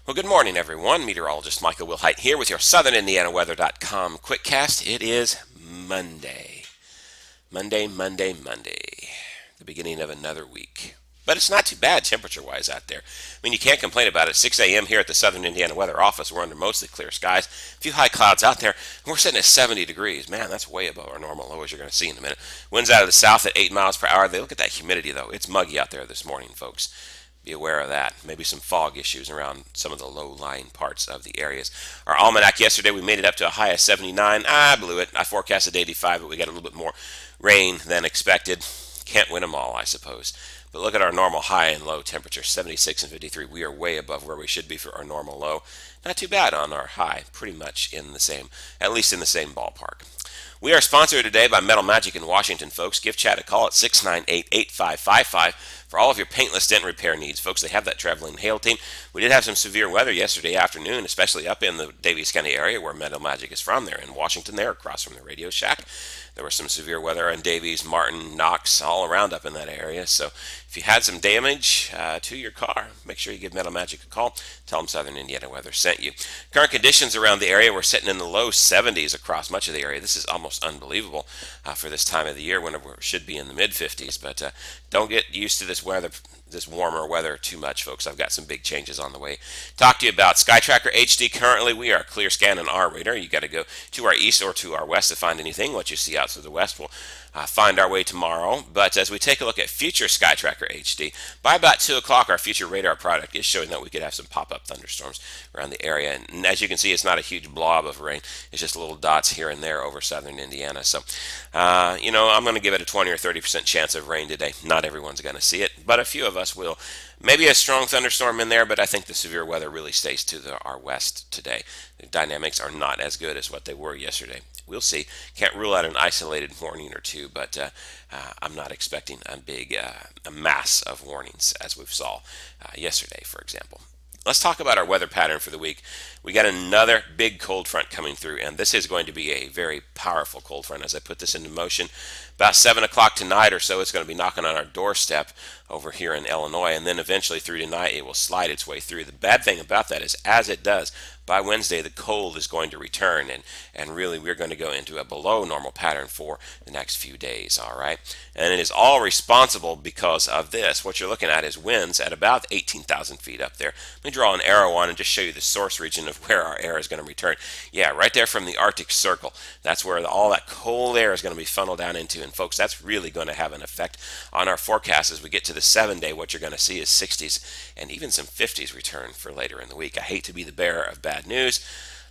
Well, good morning, everyone. Meteorologist Michael Wilhite here with your SouthernIndianaWeather.com QuickCast. It is Monday. Monday. The beginning of another week. But it's not too bad temperature-wise out there. I mean, you can't complain about it. 6 a.m. here at the Southern Indiana Weather Office. We're under mostly clear skies. A few high clouds out there. And we're sitting at 70 degrees. Man, that's way above our normal low, as you're going to see in a minute. Winds out of the south at 8 miles per hour. They look at that humidity, though. It's muggy out there this morning, folks. Be aware of that. Maybe some fog issues around some of the low-lying parts of the areas. Our almanac yesterday, we made it up to a high of 79. I blew it. I forecasted 85, but we got a little bit more rain than expected. Can't win them all, I suppose. But look at our normal high and low temperature, 76 and 53. We are way above where we should be for our normal low. Not too bad on our high. Pretty much in the same, at least in the same ballpark. We are sponsored today by Metal Magic in Washington, folks. Give Chad a call at 698-8555 for all of your paintless dent repair needs. Folks, they have that traveling hail team. We did have some severe weather yesterday afternoon, especially up in the Daviess County area where Metal Magic is from. They're in Washington there, across from the Radio Shack. There was some severe weather in Daviess, Martin, Knox, all around up in that area. So if you had some damage to your car, make sure you give Metal Magic a call. Tell them Southern Indiana Weather sent you. Current conditions around the area, we're sitting in the low 70s across much of the area. This is almost unbelievable for this time of the year when it should be in the mid 50s. But don't get used to this weather, this warmer weather too much, folks. I've got some big changes on the way. Talk to you about SkyTracker HD. Currently, we are clear scan on our radar. You got to go to our east or to our west to find anything. What you see out to the west will find our way tomorrow. But as we take a look at future SkyTracker HD, by about 2 o'clock, our future radar product is showing that we could have some pop-up thunderstorms around the area. And as you can see, it's not a huge blob of rain. It's just little dots here and there over southern Indiana. So, I'm going to give it a 20 or 30% chance of rain today. Not everyone's going to see it, but a few of us will. Maybe a strong thunderstorm in there, but I think the severe weather really stays to our west today. The dynamics are not as good as what they were yesterday. We'll see. Can't rule out an isolated warning or two, but I'm not expecting a mass of warnings as we saw yesterday, for example. Let's talk about our weather pattern for the week. We got another big cold front coming through, and this is going to be a very powerful cold front as I put this into motion. About 7 o'clock tonight or so, it's going to be knocking on our doorstep over here in Illinois, and then eventually through tonight, it will slide its way through. The bad thing about that is, as it does, by Wednesday, the cold is going to return, and really we're going to go into a below normal pattern for the next few days, all right? And it is all responsible because of this. What you're looking at is winds at about 18,000 feet up there. Let me draw an arrow on and just show you the source region of where our air is going to return. Yeah, right there from the Arctic Circle. That's where all that cold air is going to be funneled down into. And folks, that's really going to have an effect on our forecast as we get to the 7-day. What you're going to see is 60s and even some 50s return for later in the week. I hate to be the bearer of bad news,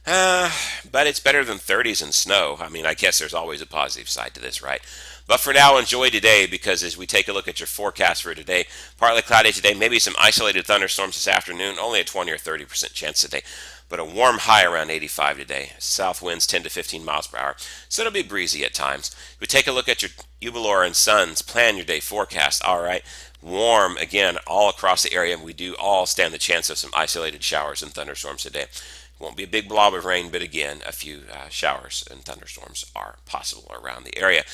but it's better than 30s and snow. I mean, I guess there's always a positive side to this, right? But for now, enjoy today, because as we take a look at your forecast for today, partly cloudy today, maybe some isolated thunderstorms this afternoon, only a 20 or 30% chance today, but a warm high around 85 today. South winds 10 to 15 miles per hour, so it'll be breezy at times. If we take a look at your Ubelor and Sons plan your day forecast, all right, warm again all across the area. We do all stand the chance of some isolated showers and thunderstorms today. Won't be a big blob of rain, but again, a few showers and thunderstorms are possible around the area.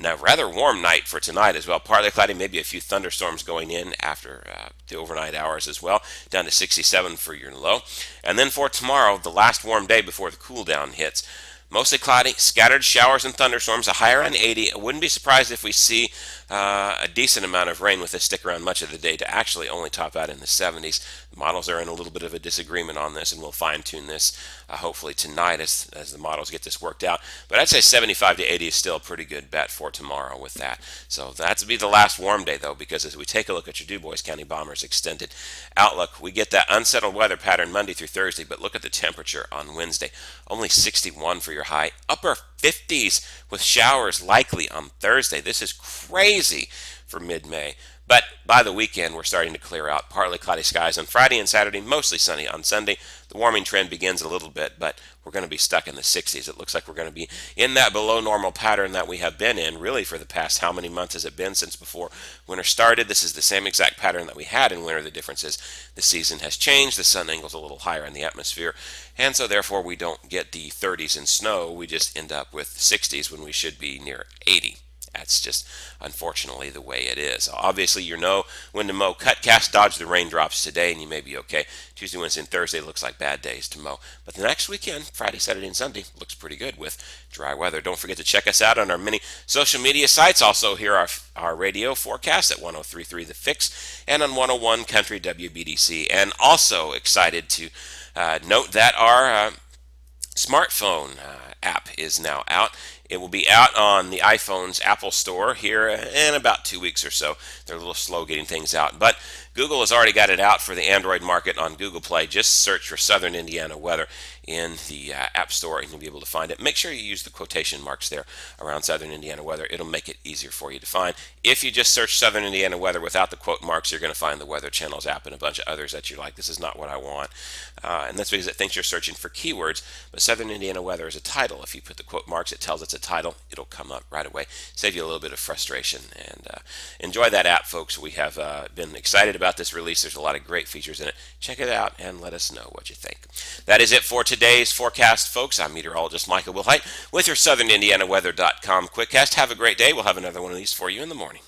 Now, rather warm night for tonight as well. Partly cloudy, maybe a few thunderstorms going in after the overnight hours as well. Down to 67 for your low. And then for tomorrow, the last warm day before the cool down hits. Mostly cloudy, scattered showers and thunderstorms, a high around 80. I wouldn't be surprised if we see a decent amount of rain with this stick around much of the day to actually only top out in the 70s. The models are in a little bit of a disagreement on this, and we'll fine-tune this hopefully tonight as the models get this worked out. But I'd say 75 to 80 is still a pretty good bet for tomorrow with that. So that's be the last warm day, though, because as we take a look at your DuBois County Bombers extended outlook, we get that unsettled weather pattern Monday through Thursday, but look at the temperature on Wednesday. Only 61 for your high, upper 50s with showers likely on Thursday. This is crazy for mid-May. But by the weekend, we're starting to clear out. Partly cloudy skies on Friday and Saturday, mostly sunny on Sunday. The warming trend begins a little bit, but we're going to be stuck in the 60s. It looks like we're going to be in that below normal pattern that we have been in really for the past, how many months has it been since before winter started? This is the same exact pattern that we had in winter. The difference is the season has changed. The sun angle's a little higher in the atmosphere, and so therefore we don't get the 30s in snow. We just end up with 60s when we should be near 80. That's just unfortunately the way it is. Obviously, you know when to mow. QuickCast, dodge the raindrops today, and you may be okay. Tuesday, Wednesday, and Thursday looks like bad days to mow. But the next weekend, Friday, Saturday, and Sunday, looks pretty good with dry weather. Don't forget to check us out on our many social media sites. Also, hear our radio forecast at 103.3 The Fix and on 101 Country WBDC. And also excited to note that our smartphone app is now out. It will be out on the iPhone's Apple Store here in about 2 weeks or so. They're a little slow getting things out, but Google has already got it out for the Android market on Google Play. Just search for Southern Indiana weather in the App Store and you'll be able to find it. Make sure you use the quotation marks there around Southern Indiana weather. It'll make it easier for you to find. If you just search Southern Indiana weather without the quote marks, you're going to find the Weather Channels app and a bunch of others that you're like, this is not what I want. And that's because it thinks you're searching for keywords, but Southern Indiana weather is a title. If you put the quote marks, it tells it's a title. It'll come up right away. Save you a little bit of frustration. And enjoy that app, folks. We have been excited about this release. There's a lot of great features in it. Check it out and let us know what you think. That is it for today's forecast, folks. I'm meteorologist Michael Wilhite with your SouthernIndianaWeather.com QuickCast. Have a great day. We'll have another one of these for you in the morning.